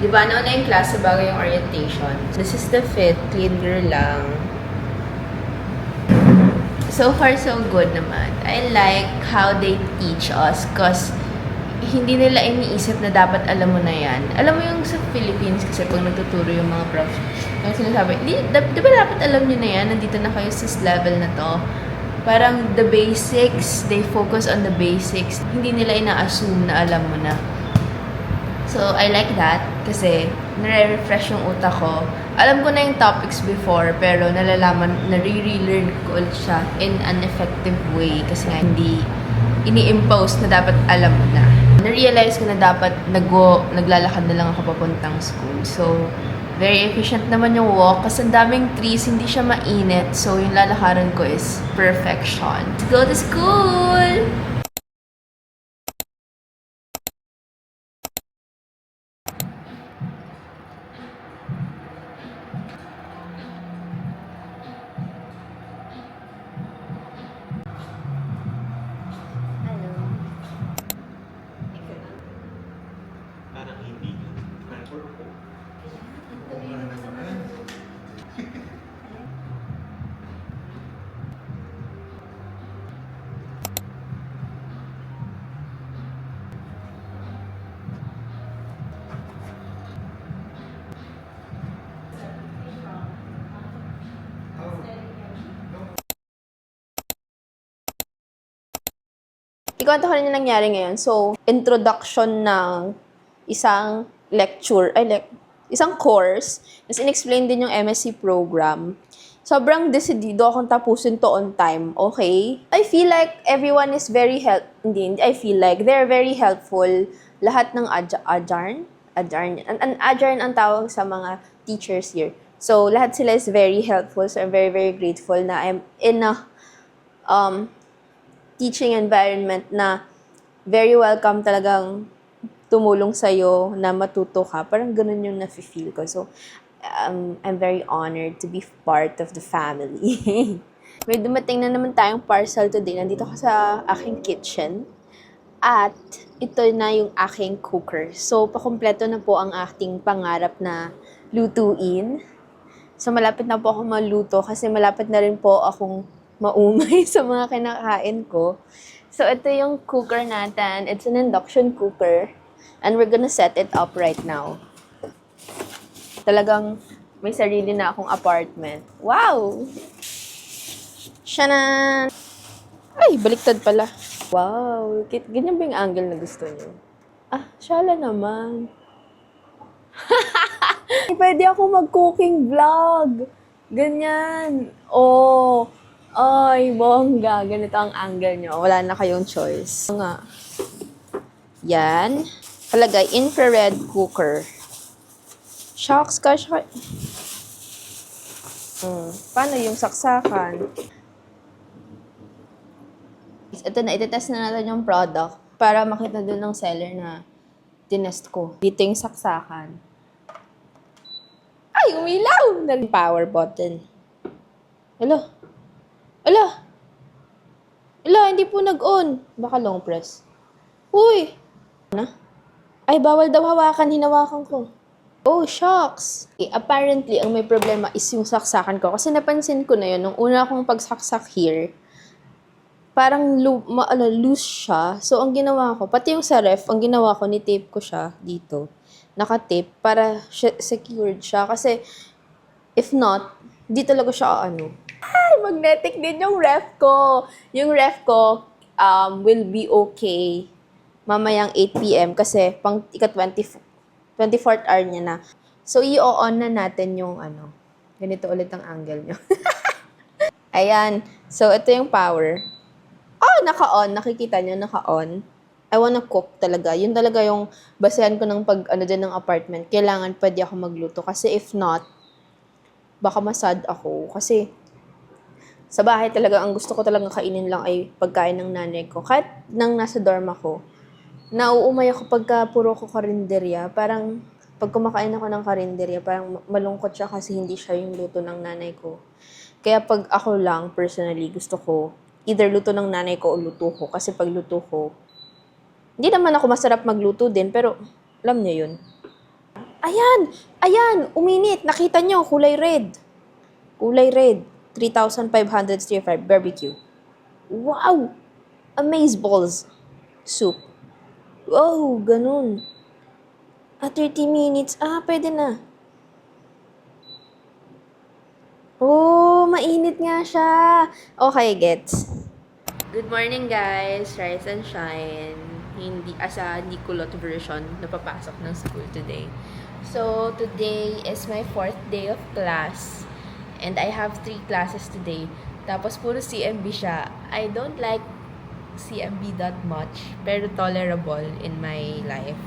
Di ba, nauna yung klase bago yung orientation. This is the fit, clean girl lang. So far, so good naman. I like how they teach us cause hindi nila iniisip na dapat alam mo na yan. Alam mo yung sa Philippines kasi pag nagtuturo yung mga prof, yung sinasabi, di ba dapat alam nyo na yan? Nandito na kayo sa level na to. Parang the basics, they focus on the basics. Hindi nila ina-assume na alam mo na. So, I like that kasi nare-refresh yung utak ko. Alam ko na yung topics before pero nare-relearn ko ulit siya in an effective way kasi nga hindi ini-impose na dapat alam mo na. Na-realize ko na dapat naglalakad na lang ako papuntang school. So, very efficient naman yung walk kasi ang daming trees, hindi siya mainit. So, yung lalakaran ko is perfection. Let's go to school! Parang hindi. Parang po. Ikwento ko rin yung nangyari ngayon. So, introduction ng isang isang course. Tapos, in-explain din yung MSc program. Sobrang decidido akong tapusin to on time, okay? I feel like everyone is very I feel like they're very helpful. Lahat ng adjarn ang tawag sa mga teachers here. So, lahat sila is very helpful. So, I'm very, very grateful na I'm in a teaching environment na very welcome talagang tumulong sa'yo na matuto ka. Parang ganun yung nafe-feel ko. So, I'm very honored to be part of the family. May dumating na naman tayong parcel today. Nandito ko sa aking kitchen. At ito na yung aking cooker. So, pakumpleto na po ang ating pangarap na lutuin. So, malapit na po ako maluto kasi malapit na rin po akong maumay sa mga kinakain ko. So, ito yung cooker natin. It's an induction cooker. And we're gonna set it up right now. Talagang may sarili na akong apartment. Wow! Shanan! Ay, baliktad pala. Wow! Ganyan ba yung angle na gusto niyo? Ah, shala naman. Pwede ako mag-cooking vlog. Ganyan. Oh, ay, bongga. Ganito ang angle nyo. Wala na kayong choice. Nga. Yan. Palagay, infrared cooker. Shucks, gosh. Paano yung saksakan? Ito na, itetest na natin yung product para makita dun ng seller na tinest ko. Dito yung saksakan. Ay, umilaw! Power button. Hello? Ala! Ala, hindi po nag-on. Baka long press. Uy! Na? Ay, bawal daw hawakan. Hinawakan ko. Oh, shucks! Apparently, ang may problema is yung saksakan ko. Kasi napansin ko na yun, nung una akong pagsaksak here, parang loose siya. So, ang ginawa ko, pati yung sa ref, ang ginawa ko, ni-tape ko siya dito. Naka-tape para secured siya. Kasi, if not, di talaga siya Ay, magnetic din yung ref ko. Yung ref ko will be okay mamayang 8 p.m. kasi pang ika-24th hour niya na. So, i-on na natin yung Ganito ulit ang angle nyo. Ayan. So, ito yung power. Oh, naka-on. Nakikita nyo, naka-on. I wanna cook talaga. Yun talaga yung basehan ko ng din ng apartment. Kailangan pwede ako magluto. Kasi if not, baka masad ako. Kasi sa bahay talaga, ang gusto ko talaga kainin lang ay pagkain ng nanay ko. Kahit nang nasa dorm ako, nauumay ako pagka puro ko karinderya. Parang, pag kumakain ako ng karinderya, parang malungkot siya kasi hindi siya yung luto ng nanay ko. Kaya pag ako lang, personally, gusto ko, either luto ng nanay ko o luto ko. Kasi pag luto ko, hindi naman ako masarap magluto din, pero alam niyo yun. Ayan! Ayan! Uminit! Nakita nyo, kulay red. Kulay red. 3,500 stir-fried barbecue. Wow! Amazeballs soup. Wow, ganun. 30 minutes. Pwede na. Oh, mainit nga siya. Okay, gets. Good morning, guys. Rise and shine. Hindi, hindi kulot version, napapasok ng school today. So, today is my 4th day of class. And I have 3 classes today. Tapos, puro CMB siya. I don't like CMB that much, pero tolerable in my life.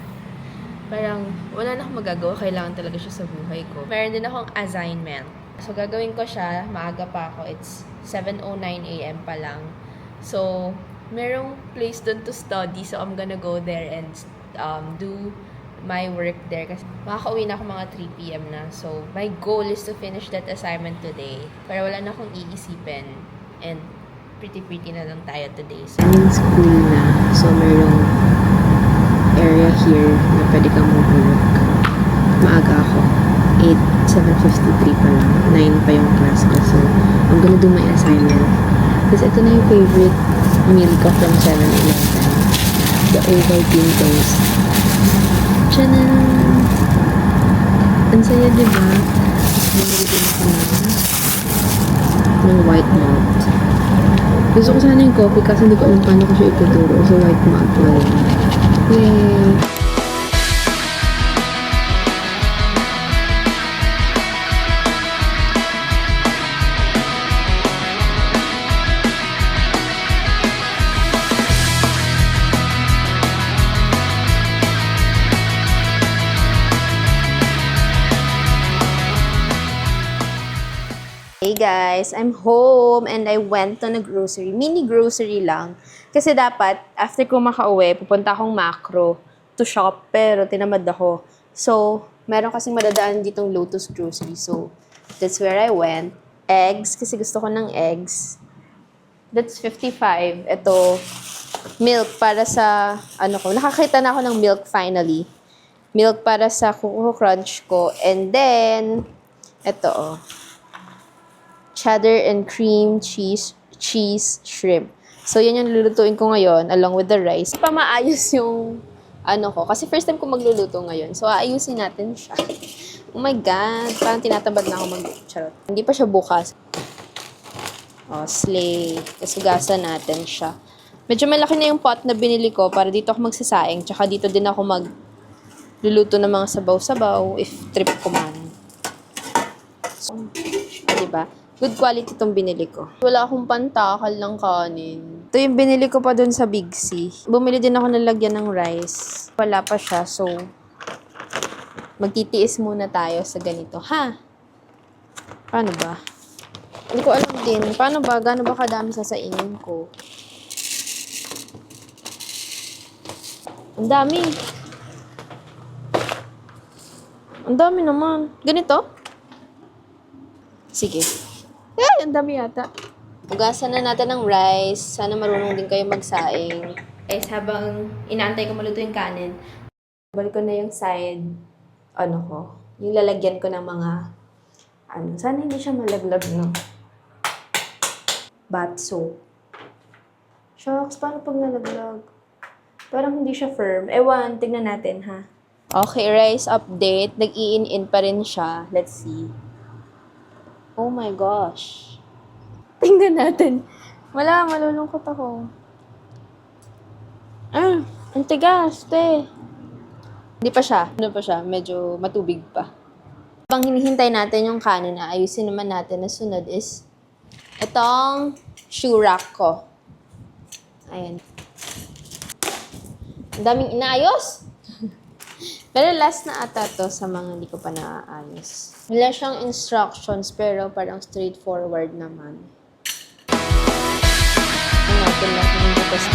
Parang, wala na akong magagawa. Kailangan talaga siya sa buhay ko. Meron din akong assignment. So, gagawin ko siya. Maaga pa ako. It's 7:09 a.m. pa lang. So, merong place doon to study. So, I'm gonna go there and do my work there. Kasi makakauwi na ako mga 3 p.m. na. So, my goal is to finish that assignment today. Para wala na akong iisipin. And pretty na lang tayo today. So, I'm in school na. So, merong area here na pwede kang mag-work. Maaga ako. 7:53 pa lang. 9 pa yung class ko. So, I'm gonna do my assignment. Kasi ito na yung favorite meal ko from 7-Eleven. The Ovaltine toast. Tchanan! Ang saya, diba? Tapos bumili din ako ng white malt. Gusto ko sana yung coffee kasi hindi ko alam paano ko siya ituturo. So, white malt na lang. Yay! Hey guys, I'm home and I went to a grocery. Mini grocery lang. Kasi dapat, after ko makauwi, pupunta akong Macro to shop. Pero tinamad ako. So, meron kasing madadaan ditong Lotus Grocery. So, that's where I went. Eggs, kasi gusto ko ng eggs. That's 55. Ito, milk para sa, nakakita na ako ng milk finally. Milk para sa Coco Crunch ko. And then, ito, cheddar and cream cheese shrimp. So, yan yung lulutuin ko ngayon along with the rice. Pamaayos yung ko. Kasi first time ko magluluto ngayon. So, aayusin natin siya. Oh my God. Parang tinatabad na ako charot. Hindi pa siya bukas. Oh, slay. Kasugasan natin siya. Medyo malaki na yung pot na binili ko para dito ako magsasaing. Tsaka dito din ako magluluto ng mga sabaw-sabaw if trip ko man. So, diba? Good quality itong binili ko. Wala akong pantakal ng kanin. Ito yung binili ko pa dun sa Big C. Bumili din ako ng lagyan ng rice. Wala pa siya, so magtitiis muna tayo sa ganito. Ha? Paano ba? Hindi ko alam din. Paano ba? Gaano ba kadami sasainin ko? Ang dami. Ang dami naman. Ganito? Sige. Ay, ang dami yata. Ugasan na natin ng rice. Sana marunong din kayo magsaing. Guys, habang inaantay ko maluto yung kanin, balik ko na yung side, yung lalagyan ko ng mga, sana hindi siya malaglag, no? Bath soap. Shucks, paano pag nalaglag? Parang hindi siya firm. Ewan, tignan natin, ha? Okay, rice update. Nag-i-in pa rin siya. Let's see. Oh my gosh. Tingnan natin. Wala, malulungkot ako. Ang tigas, te. Hindi pa siya. Medyo matubig pa. Habang hinihintay natin yung kanin na ayusin naman natin na sunod is itong shoe rack ko. Ayan. Ang daming inaayos. Pero last na ata to sa mga hindi ko pa naaayos. Wala siyang instructions pero parang straightforward naman. Ang natin lang yung dito sa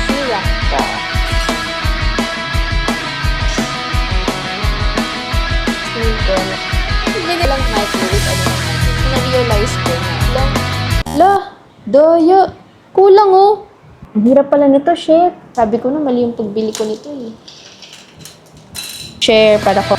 sura ko. Hindi lang microwave. Na-realize ko na. Daya. Kulang oh. Ang hirap pala nito, chef. Sabi ko na mali yung pagbili ko nito eh. Share para ko.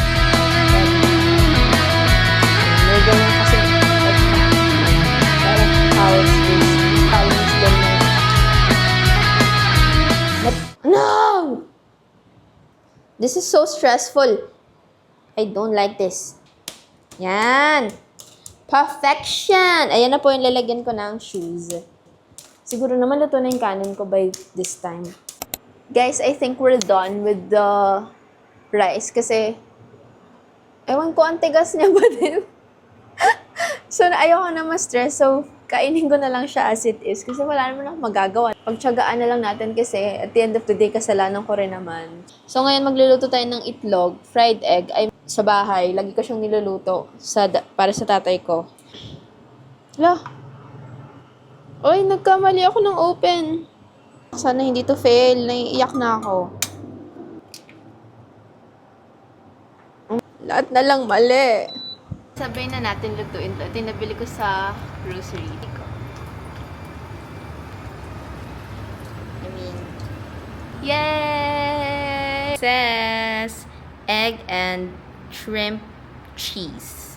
This is so stressful. I don't like this. Yan. Perfection! Ayan na po yung lalagyan ko ng shoes. Siguro naman luto na yung kanin ko by this time. Guys, I think we're done with the rice kasi ewan ko, ang tigas niya ba din? So, ayoko na ma-stress. So, kainin ko na lang siya as it is kasi wala naman akong magagawa. Pagtsagaan na lang natin kasi at the end of the day, kasalanan ko rin naman. So, ngayon magluluto tayo ng itlog, fried egg, ay sa bahay. Lagi ko siyang niluluto para sa tatay ko. Hala. Oy, nagkamali ako ng open. Sana hindi to fail. Naiiyak na ako. Lahat na lang mali. Sabay na natin lutuin to. Ito yung nabili ko sa grocery ko. Yay! Says egg and shrimp cheese.